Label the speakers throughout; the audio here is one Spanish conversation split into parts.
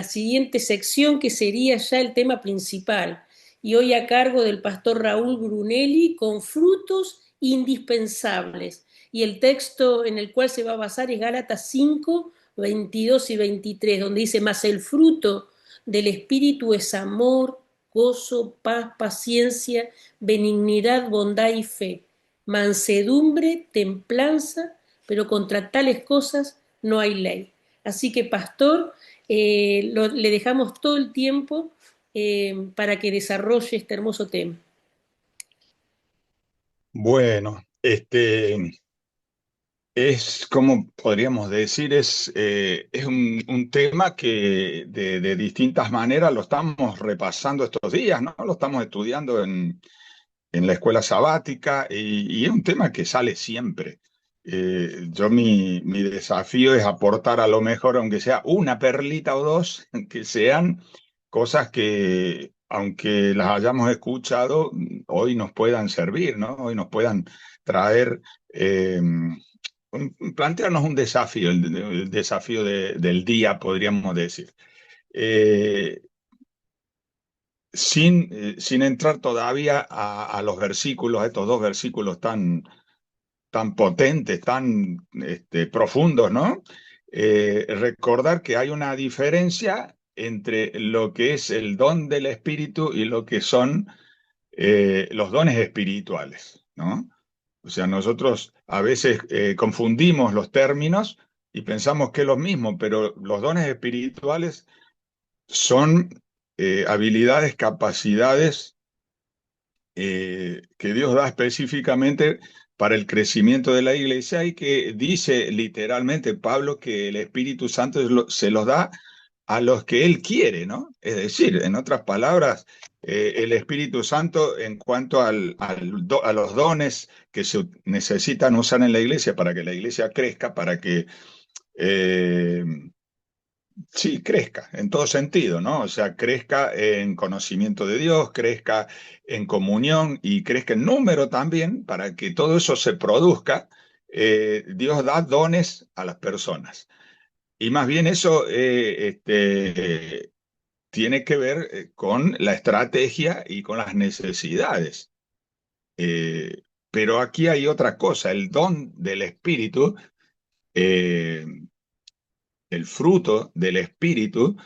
Speaker 1: siguiente sección, que sería ya el tema principal, y hoy a cargo del pastor Raúl Brunelli, con frutos indispensables. Y el texto en el cual se va a basar es Gálatas 5, 22 y 23, donde dice: mas el fruto del Espíritu es amor, gozo, paz, paciencia, benignidad, bondad y fe, mansedumbre, templanza, pero contra tales cosas no hay ley. Así que, pastor, le dejamos todo el tiempo para que desarrolle este hermoso tema.
Speaker 2: Bueno, es como podríamos decir, es un tema que de distintas maneras lo estamos repasando estos días, ¿no? Lo estamos estudiando en la escuela sabática y es un tema que sale siempre. Mi desafío es aportar a lo mejor, aunque sea una perlita o dos, que sean cosas que, aunque las hayamos escuchado, hoy nos puedan servir, ¿no? Hoy nos puedan traer, plantearnos un desafío, el desafío del día, podríamos decir. Eh, sin entrar todavía a los versículos, a estos dos versículos tan potentes, tan profundos, ¿no? Recordar que hay una diferencia entre lo que es el don del Espíritu y lo que son los dones espirituales, ¿no? O sea, nosotros a veces confundimos los términos y pensamos que es lo mismo, pero los dones espirituales son habilidades, capacidades que Dios da específicamente para el crecimiento de la iglesia y que dice literalmente Pablo que el Espíritu Santo se los da a los que Él quiere, ¿no? Es decir, en otras palabras, el Espíritu Santo en cuanto a los dones que se necesitan usar en la iglesia para que la iglesia crezca, para que eh, sí, crezca en todo sentido, ¿no? O sea, crezca en conocimiento de Dios, crezca en comunión y crezca en número también, para que todo eso se produzca. Dios da dones a las personas. Y más bien eso tiene que ver con la estrategia y con las necesidades. Eh, pero aquí hay otra cosa, el don del Espíritu, eh, el fruto del Espíritu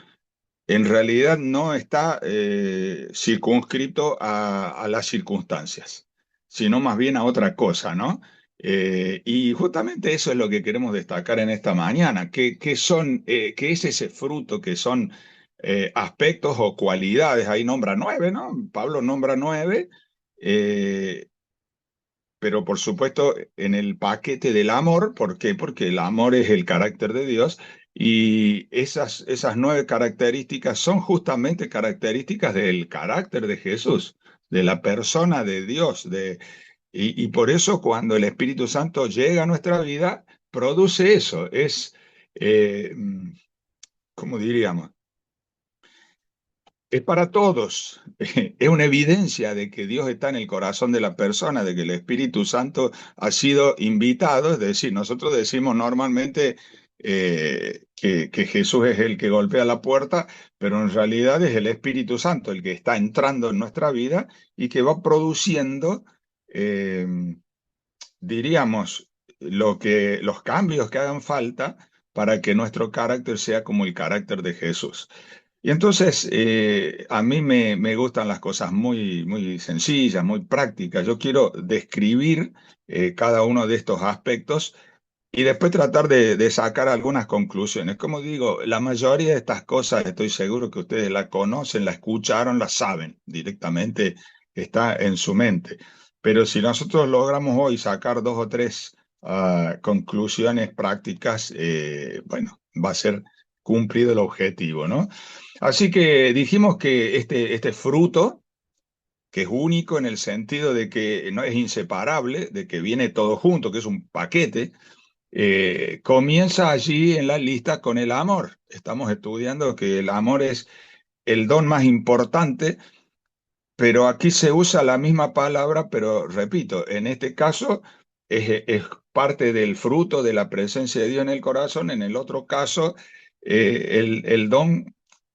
Speaker 2: en realidad no está circunscrito a las circunstancias, sino más bien a otra cosa, ¿no? Y justamente eso es lo que queremos destacar en esta mañana. ¿Qué es ese fruto? ¿Que son aspectos o cualidades? Ahí nombra nueve, ¿no? Pablo nombra nueve, eh, pero por supuesto en el paquete del amor. ¿Por qué? Porque el amor es el carácter de Dios y esas nueve características son justamente características del carácter de Jesús, de la persona de Dios. Y por eso cuando el Espíritu Santo llega a nuestra vida, produce eso. Eh, ¿Cómo diríamos? Es para todos. Es una evidencia de que Dios está en el corazón de la persona, de que el Espíritu Santo ha sido invitado. Es decir, nosotros decimos normalmente que Jesús es el que golpea la puerta, pero en realidad es el Espíritu Santo el que está entrando en nuestra vida y que va produciendo, eh, diríamos, los cambios que hagan falta para que nuestro carácter sea como el carácter de Jesús. Y entonces a mí me gustan las cosas muy sencillas, muy prácticas. Yo quiero describir cada uno de estos aspectos y después tratar de sacar algunas conclusiones. Como digo, la mayoría de estas cosas estoy seguro que ustedes la conocen, la escucharon, la saben directamente, está en su mente. Pero si nosotros logramos hoy sacar dos o tres conclusiones prácticas, bueno, va a ser cumplido el objetivo, ¿no? Así que dijimos que este fruto, que es único en el sentido de que no es inseparable, de que viene todo junto, que es un paquete, comienza allí en la lista con el amor. Estamos estudiando que el amor es el don más importante, pero aquí se usa la misma palabra, pero repito, en este caso es parte del fruto de la presencia de Dios en el corazón, en el otro caso el don.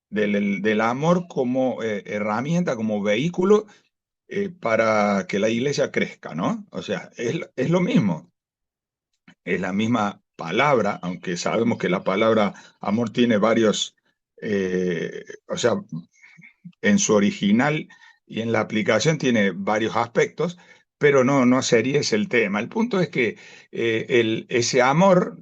Speaker 2: del amor como herramienta, como vehículo para que la iglesia crezca, ¿no? O sea, es lo mismo, es la misma palabra, aunque sabemos que la palabra amor tiene varios, o sea, en su original y en la aplicación tiene varios aspectos, pero no sería ese el tema. El punto es que ese amor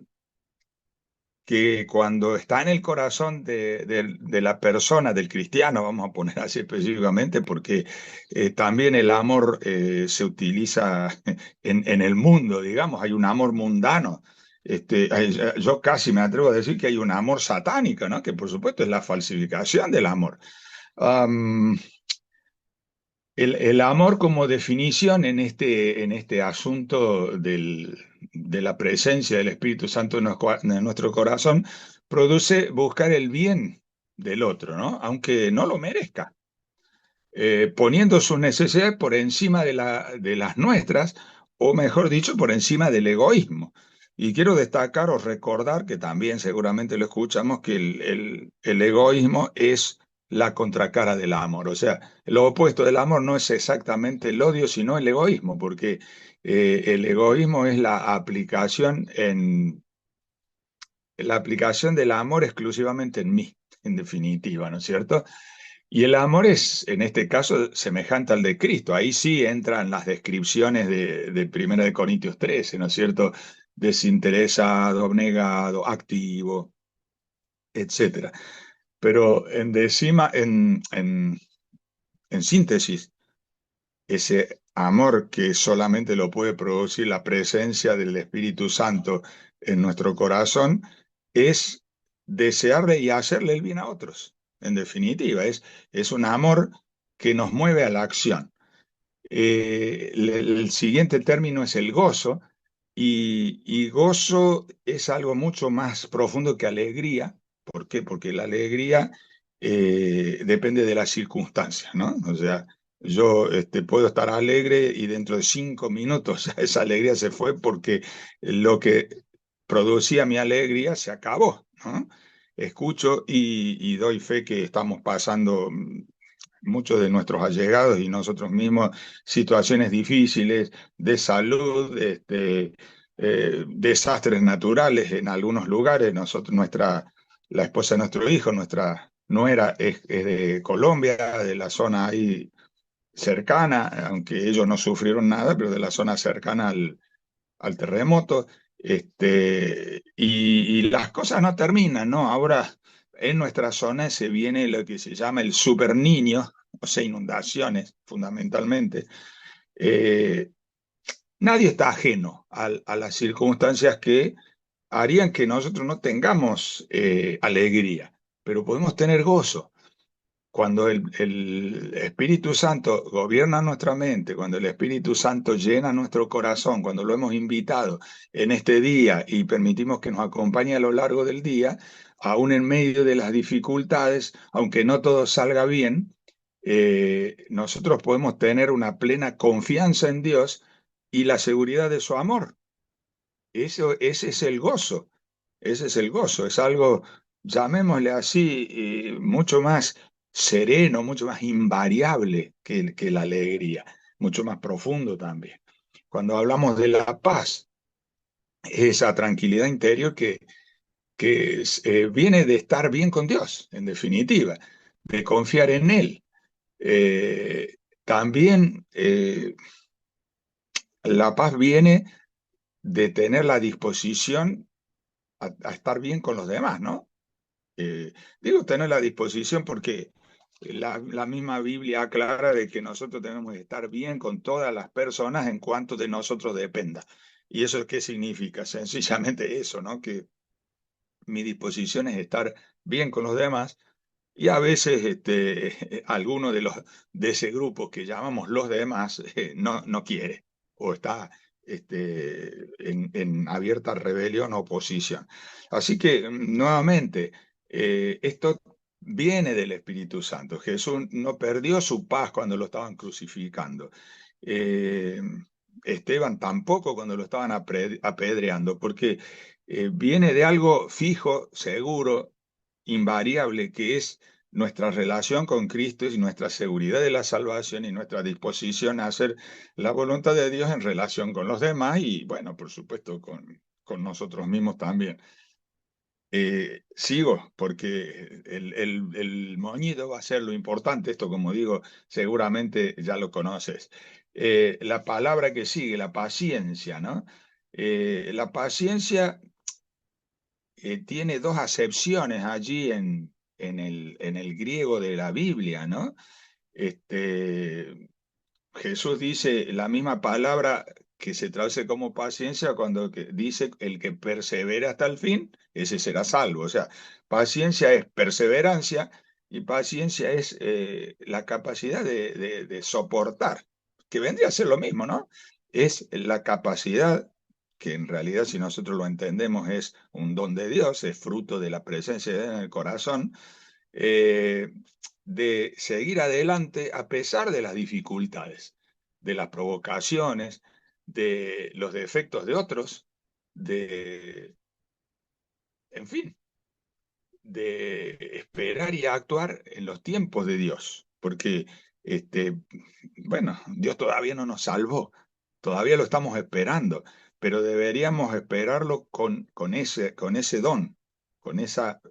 Speaker 2: que cuando está en el corazón de la persona, del cristiano, vamos a poner así específicamente, porque también el amor se utiliza en el mundo, digamos, hay un amor mundano. Yo casi me atrevo a decir que hay un amor satánico, ¿no? Que por supuesto es la falsificación del amor. Am, el amor como definición en este asunto de la presencia del Espíritu Santo en nuestro corazón produce buscar el bien del otro, ¿no? Aunque no lo merezca, poniendo sus necesidades por encima de las nuestras, o mejor dicho, por encima del egoísmo. Y quiero destacar o recordar, que también seguramente lo escuchamos, que el egoísmo es la contracara del amor. O sea, lo opuesto del amor no es exactamente el odio, sino el egoísmo, porque el egoísmo es la aplicación del amor exclusivamente en mí, en definitiva, ¿no es cierto? Y el amor es, en este caso, semejante al de Cristo. Ahí sí entran las descripciones de Primera de Corintios 13, ¿no es cierto? Desinteresado, abnegado, activo, etcétera. Pero en síntesis, ese amor que solamente lo puede producir la presencia del Espíritu Santo en nuestro corazón es desearle y hacerle el bien a otros. En definitiva, es un amor que nos mueve a la acción. El siguiente término es el gozo, y gozo es algo mucho más profundo que alegría. ¿Por qué? Porque la alegría depende de las circunstancias, ¿no? O sea, yo puedo estar alegre y dentro de 5 minutos esa alegría se fue porque lo que producía mi alegría se acabó, ¿no? Escucho y doy fe que estamos pasando muchos de nuestros allegados y nosotros mismos situaciones difíciles de salud, desastres naturales en algunos lugares. La esposa de nuestro hijo, nuestra nuera, es de Colombia, de la zona ahí cercana, aunque ellos no sufrieron nada, pero de la zona cercana al terremoto. Y las cosas no terminan, ¿no? Ahora en nuestra zona se viene lo que se llama el super niño, o sea, inundaciones fundamentalmente. Eh, Nadie está ajeno a las circunstancias que harían que nosotros no tengamos alegría, pero podemos tener gozo. Cuando el Espíritu Santo gobierna nuestra mente, cuando el Espíritu Santo llena nuestro corazón, cuando lo hemos invitado en este día y permitimos que nos acompañe a lo largo del día, aún en medio de las dificultades, aunque no todo salga bien, nosotros podemos tener una plena confianza en Dios y la seguridad de su amor. Ese es el gozo, ese es el gozo, es algo, llamémosle así, mucho más sereno, mucho más invariable que la alegría, mucho más profundo también. Cuando hablamos de la paz, esa tranquilidad interior que viene de estar bien con Dios, en definitiva, de confiar en Él. También la paz viene de tener la disposición a estar bien con los demás, ¿no? Digo tener la disposición porque la misma Biblia aclara de que nosotros tenemos que estar bien con todas las personas en cuanto de nosotros dependa. ¿Y eso qué significa? Sencillamente eso, ¿no? Que mi disposición es estar bien con los demás y a veces alguno de ese grupo que llamamos los demás no quiere o está en abierta rebelión o oposición. Así que nuevamente, esto viene del Espíritu Santo. Jesús no perdió su paz cuando lo estaban crucificando. Eh, Esteban tampoco cuando lo estaban apedreando, porque viene de algo fijo, seguro, invariable, que es nuestra relación con Cristo y nuestra seguridad de la salvación y nuestra disposición a hacer la voluntad de Dios en relación con los demás y, bueno, por supuesto, con nosotros mismos también. Sigo, porque el moñido va a ser lo importante. Esto, como digo, seguramente ya lo conoces. La palabra que sigue, la paciencia, ¿no? La paciencia tiene dos acepciones allí en el griego de la Biblia, ¿no? Este, Jesús dice la misma palabra que se traduce como paciencia cuando dice el que persevera hasta el fin, ese será salvo. O sea, paciencia es perseverancia y paciencia es la capacidad de soportar, que vendría a ser lo mismo, ¿no? Es la capacidad que en realidad si nosotros lo entendemos es un don de Dios, es fruto de la presencia de Dios en el corazón, eh, de seguir adelante a pesar de las dificultades, de las provocaciones, de los defectos de otros, en fin, de esperar y actuar en los tiempos de Dios, porque, este, bueno, Dios todavía no nos salvó, todavía lo estamos esperando, pero deberíamos esperarlo con ese don, con esa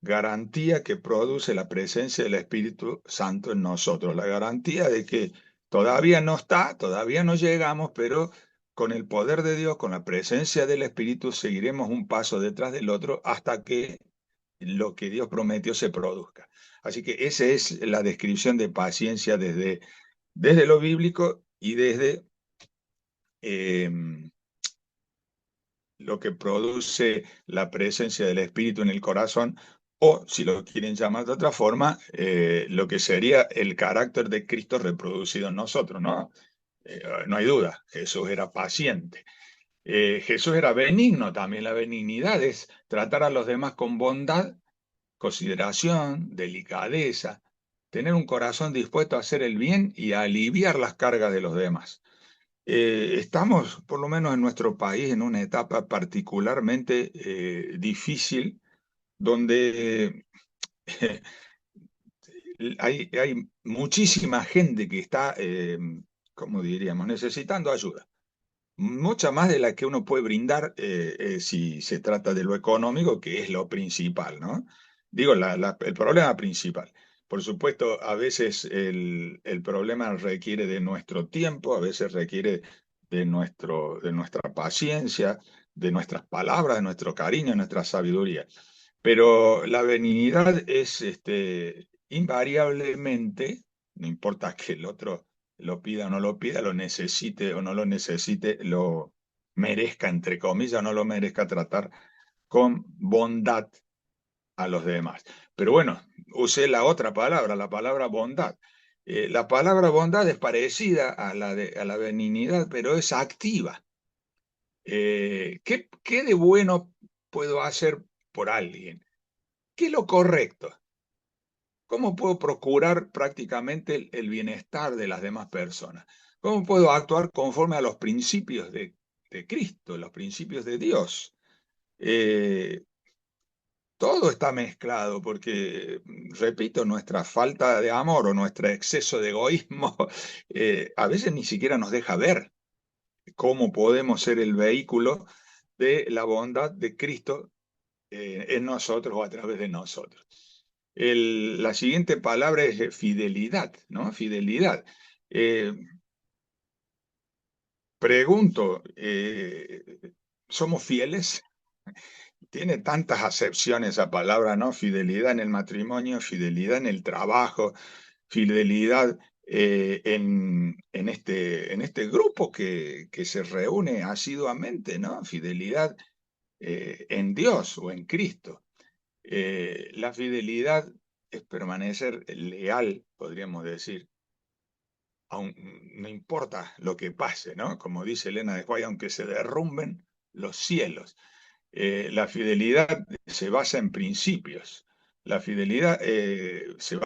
Speaker 2: garantía que produce la presencia del Espíritu Santo en nosotros, la garantía de que todavía no está, todavía no llegamos, pero con el poder de Dios, con la presencia del Espíritu, seguiremos un paso detrás del otro hasta que lo que Dios prometió se produzca. Así que esa es la descripción de paciencia desde lo bíblico y desde eh, lo que produce la presencia del Espíritu en el corazón, o si lo quieren llamar de otra forma, lo que sería el carácter de Cristo reproducido en nosotros, ¿no? No hay duda, Jesús era paciente. Jesús era benigno también. La benignidad es tratar a los demás con bondad, consideración, delicadeza, tener un corazón dispuesto a hacer el bien y a aliviar las cargas de los demás. Estamos, por lo menos en nuestro país, en una etapa particularmente difícil, donde hay muchísima gente que está, ¿cómo diríamos?, necesitando ayuda. Mucha más de la que uno puede brindar si se trata de lo económico, que es lo principal, ¿no? Digo, el problema principal. Por supuesto, a veces el problema requiere de nuestro tiempo, a veces requiere de nuestra paciencia, de nuestras palabras, de nuestro cariño, de nuestra sabiduría. Pero la benignidad es invariablemente, no importa que el otro lo pida o no lo pida, lo necesite o no lo necesite, lo merezca, entre comillas, o no lo merezca, tratar con bondad a los demás. Pero bueno, usé la otra palabra, la palabra bondad. La palabra bondad es parecida a la benignidad, pero es activa. ¿Qué de bueno puedo hacer por alguien? ¿Qué es lo correcto? ¿Cómo puedo procurar prácticamente el bienestar de las demás personas? ¿Cómo puedo actuar conforme a los principios de Cristo, los principios de Dios? Eh, Todo está mezclado porque, repito, nuestra falta de amor o nuestro exceso de egoísmo a veces ni siquiera nos deja ver cómo podemos ser el vehículo de la bondad de Cristo en nosotros o a través de nosotros. La siguiente palabra es fidelidad, ¿no? Fidelidad. Eh, Pregunto, ¿somos fieles? Tiene tantas acepciones esa palabra, ¿no? Fidelidad en el matrimonio, fidelidad en el trabajo, fidelidad en este grupo que se reúne asiduamente, ¿no? Fidelidad en Dios o en Cristo. La fidelidad es permanecer leal, podríamos decir, aun, no importa lo que pase, ¿no? Como dice Elena de White, aunque se derrumben los cielos. La fidelidad se basa en principios. La fidelidad se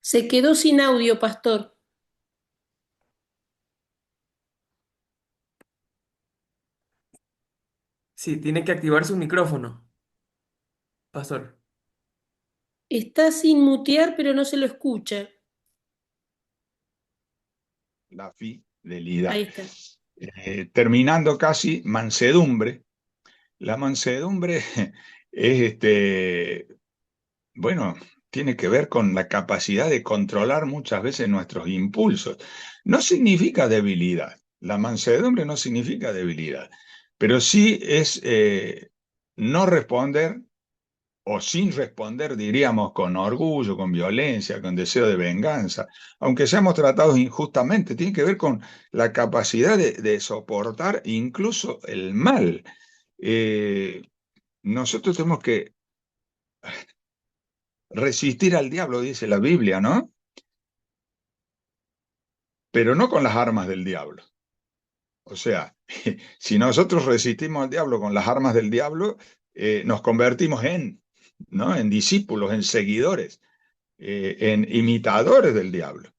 Speaker 1: Se quedó sin audio, pastor.
Speaker 3: Sí, tiene que activar su micrófono, pastor.
Speaker 1: Está sin mutear, pero no se lo escucha.
Speaker 2: La
Speaker 1: Ahí
Speaker 2: fidelidad.
Speaker 1: está.
Speaker 2: Terminando casi, mansedumbre. La mansedumbre es, bueno, tiene que ver con la capacidad de controlar muchas veces nuestros impulsos. No significa debilidad. La mansedumbre no significa debilidad, pero sí es no responder o sin responder, diríamos, con orgullo, con violencia, con deseo de venganza, aunque seamos tratados injustamente. Tiene que ver con la capacidad de soportar incluso el mal. Eh, Nosotros tenemos que resistir al diablo, dice la Biblia, ¿no? Pero no con las armas del diablo. O sea, si nosotros resistimos al diablo con las armas del diablo, nos convertimos ¿no? En discípulos, en seguidores, en imitadores del diablo.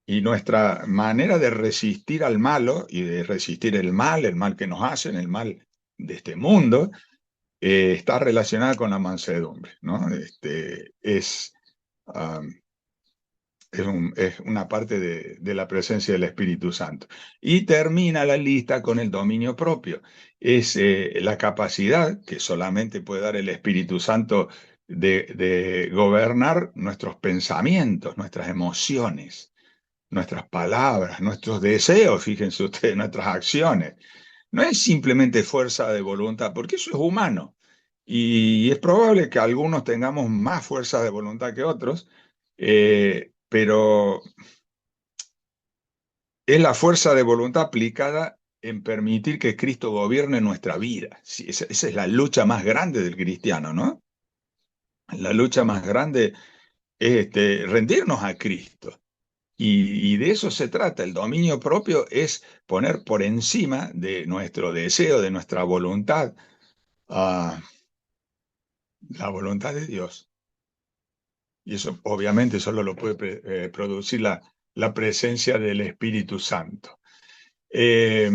Speaker 2: Y nuestra manera de resistir al malo y de resistir el mal que nos hacen, el mal de este mundo, está relacionada con la mansedumbre, ¿no? Um, es una parte de la presencia del Espíritu Santo. Y termina la lista con el dominio propio. Es la capacidad que solamente puede dar el Espíritu Santo de gobernar nuestros pensamientos, nuestras emociones, nuestras palabras, nuestros deseos, fíjense ustedes, nuestras acciones. No es simplemente fuerza de voluntad, porque eso es humano. Y es probable que algunos tengamos más fuerza de voluntad que otros, pero es la fuerza de voluntad aplicada en permitir que Cristo gobierne nuestra vida. Sí, esa es la lucha más grande del cristiano, ¿no? La lucha más grande es rendirnos a Cristo. Y de eso se trata. El dominio propio es poner por encima de nuestro deseo, de nuestra voluntad, a la voluntad de Dios. Y eso obviamente solo lo puede producir la presencia del Espíritu Santo. Eh,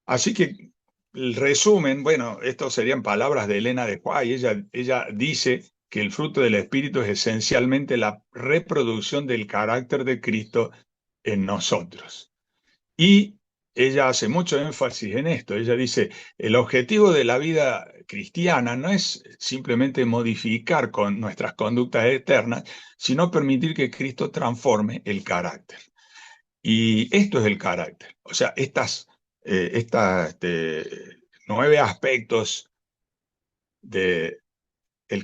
Speaker 2: Así que el resumen, bueno, esto serían palabras de Elena de White. Ella dice que el fruto del Espíritu es esencialmente la reproducción del carácter de Cristo en nosotros. Y ella hace mucho énfasis en esto. Ella dice, el objetivo de la vida cristiana no es simplemente modificar con nuestras conductas eternas, sino permitir que Cristo transforme el carácter. Y esto es el carácter. O sea, estas 9 aspectos del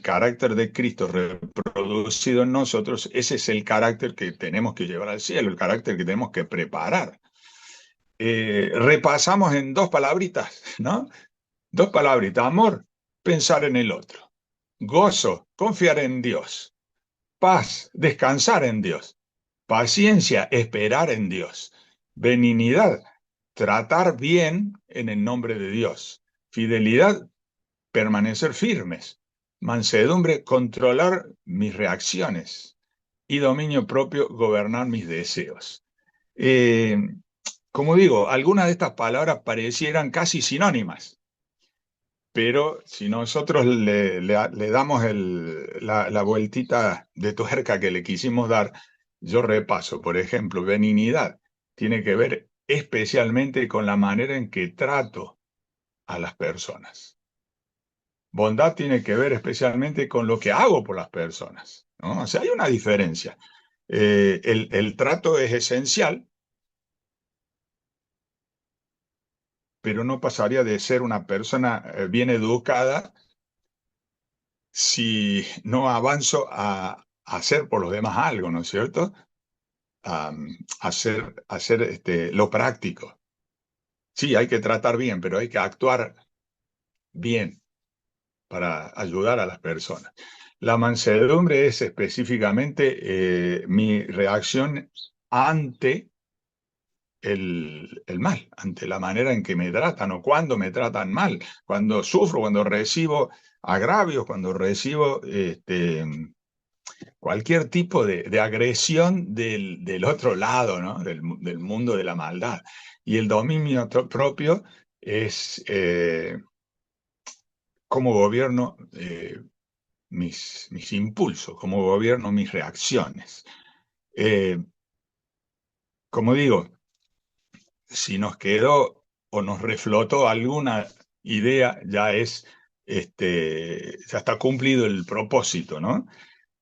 Speaker 2: carácter de Cristo reproducido en nosotros, ese es el carácter que tenemos que llevar al cielo, el carácter que tenemos que preparar. Repasamos en 2 palabritas, ¿no? 2 palabritas. Amor, pensar en el otro. Gozo, confiar en Dios. Paz, descansar en Dios. Paciencia, esperar en Dios. Benignidad, tratar bien en el nombre de Dios. Fidelidad, permanecer firmes. Mansedumbre, controlar mis reacciones. Y dominio propio, gobernar mis deseos. Eh, Como digo, algunas de estas palabras parecieran casi sinónimas, pero si nosotros le damos la vueltita de tuerca que le quisimos dar, yo repaso, por ejemplo, benignidad tiene que ver especialmente con la manera en que trato a las personas. Bondad tiene que ver especialmente con lo que hago por las personas, ¿no? O sea, hay una diferencia. El trato es esencial, pero no pasaría de ser una persona bien educada si no avanzo a hacer por los demás algo, ¿no es cierto? A hacer lo práctico. Sí, hay que tratar bien, pero hay que actuar bien para ayudar a las personas. La mansedumbre es específicamente mi reacción ante el mal, ante la manera en que me tratan o cuando me tratan mal, cuando sufro, cuando recibo agravios, cuando recibo cualquier tipo de agresión del otro lado, ¿no? Del mundo de la maldad. Y el dominio propio es cómo gobierno mis impulsos, cómo gobierno mis reacciones. Como digo, si nos quedó o nos reflotó alguna idea, ya está cumplido el propósito, ¿no?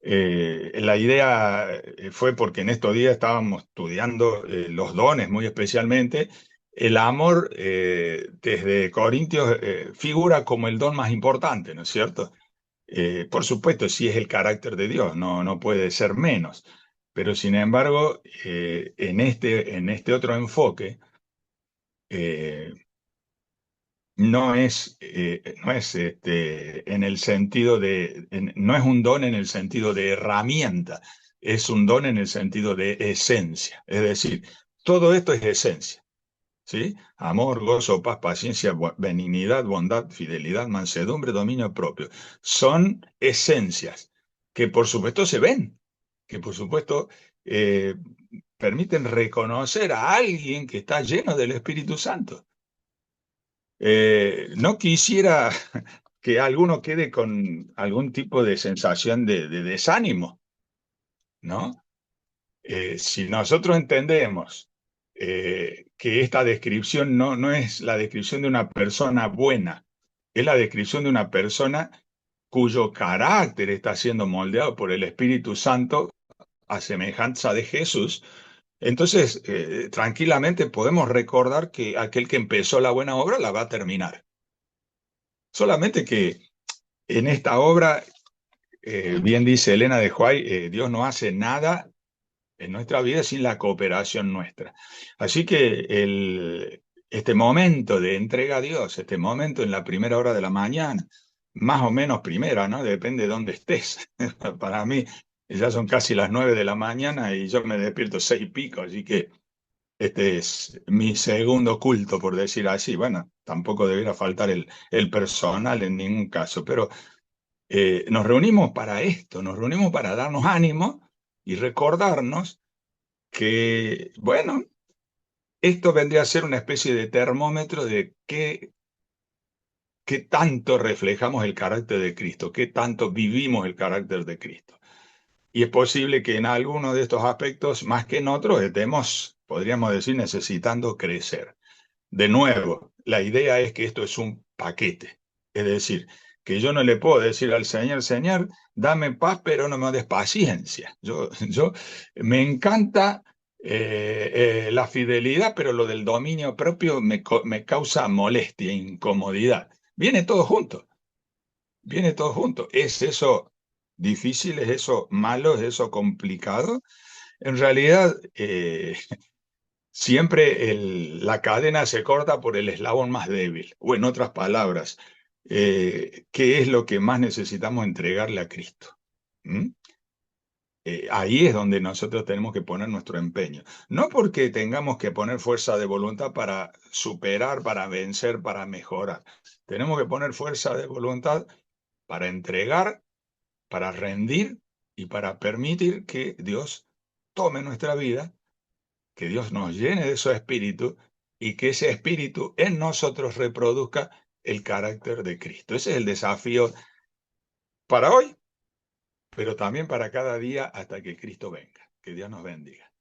Speaker 2: La idea fue porque en estos días estábamos estudiando los dones muy especialmente. El amor, desde Corintios, figura como el don más importante, ¿no es cierto? Por supuesto, sí es el carácter de Dios, no puede ser menos. Pero sin embargo, en este otro enfoque, eh, no es en el sentido no es un don en el sentido de herramienta, es un don en el sentido de esencia. Es decir, todo esto es esencia, ¿sí? Amor, gozo, paz, paciencia, benignidad, bondad, fidelidad, mansedumbre, dominio propio. Son esencias que por supuesto se ven, que por supuesto eh, permiten reconocer a alguien que está lleno del Espíritu Santo. No quisiera que alguno quede con algún tipo de sensación de desánimo, ¿no? Si nosotros entendemos que esta descripción no es la descripción de una persona buena, es la descripción de una persona cuyo carácter está siendo moldeado por el Espíritu Santo a semejanza de Jesús, entonces tranquilamente podemos recordar que aquel que empezó la buena obra la va a terminar. Solamente que en esta obra, bien dice Elena de White, Dios no hace nada en nuestra vida sin la cooperación nuestra. Así que este momento de entrega a Dios, este momento en la primera hora de la mañana, más o menos primera, ¿no? Depende de dónde estés. Para mí ya son casi las 9 de la mañana y yo me despierto 6:00, así que este es mi segundo culto, por decir así. Bueno, tampoco debiera faltar el personal en ningún caso, pero nos reunimos para esto, nos reunimos para darnos ánimo y recordarnos que, bueno, esto vendría a ser una especie de termómetro de qué tanto reflejamos el carácter de Cristo, qué tanto vivimos el carácter de Cristo. Y es posible que en algunos de estos aspectos, más que en otros, estemos, podríamos decir, necesitando crecer. De nuevo, la idea es que esto es un paquete. Es decir, que yo no le puedo decir al Señor, Señor, dame paz, pero no me des paciencia. Yo me encanta la fidelidad, pero lo del dominio propio me causa molestia, incomodidad. Viene todo junto, viene todo junto. ¿Es eso difícil? ¿Es eso malo? ¿Es eso complicado? En realidad, siempre la cadena se corta por el eslabón más débil, o en otras palabras, ¿qué es lo que más necesitamos entregarle a Cristo? ¿Mm? Ahí es donde nosotros tenemos que poner nuestro empeño. No porque tengamos que poner fuerza de voluntad para superar, para vencer, para mejorar. Tenemos que poner fuerza de voluntad para entregar, para rendir y para permitir que Dios tome nuestra vida, que Dios nos llene de su espíritu y que ese espíritu en nosotros reproduzca el carácter de Cristo. Ese es el desafío para hoy, pero también para cada día hasta que Cristo venga. Que Dios nos bendiga.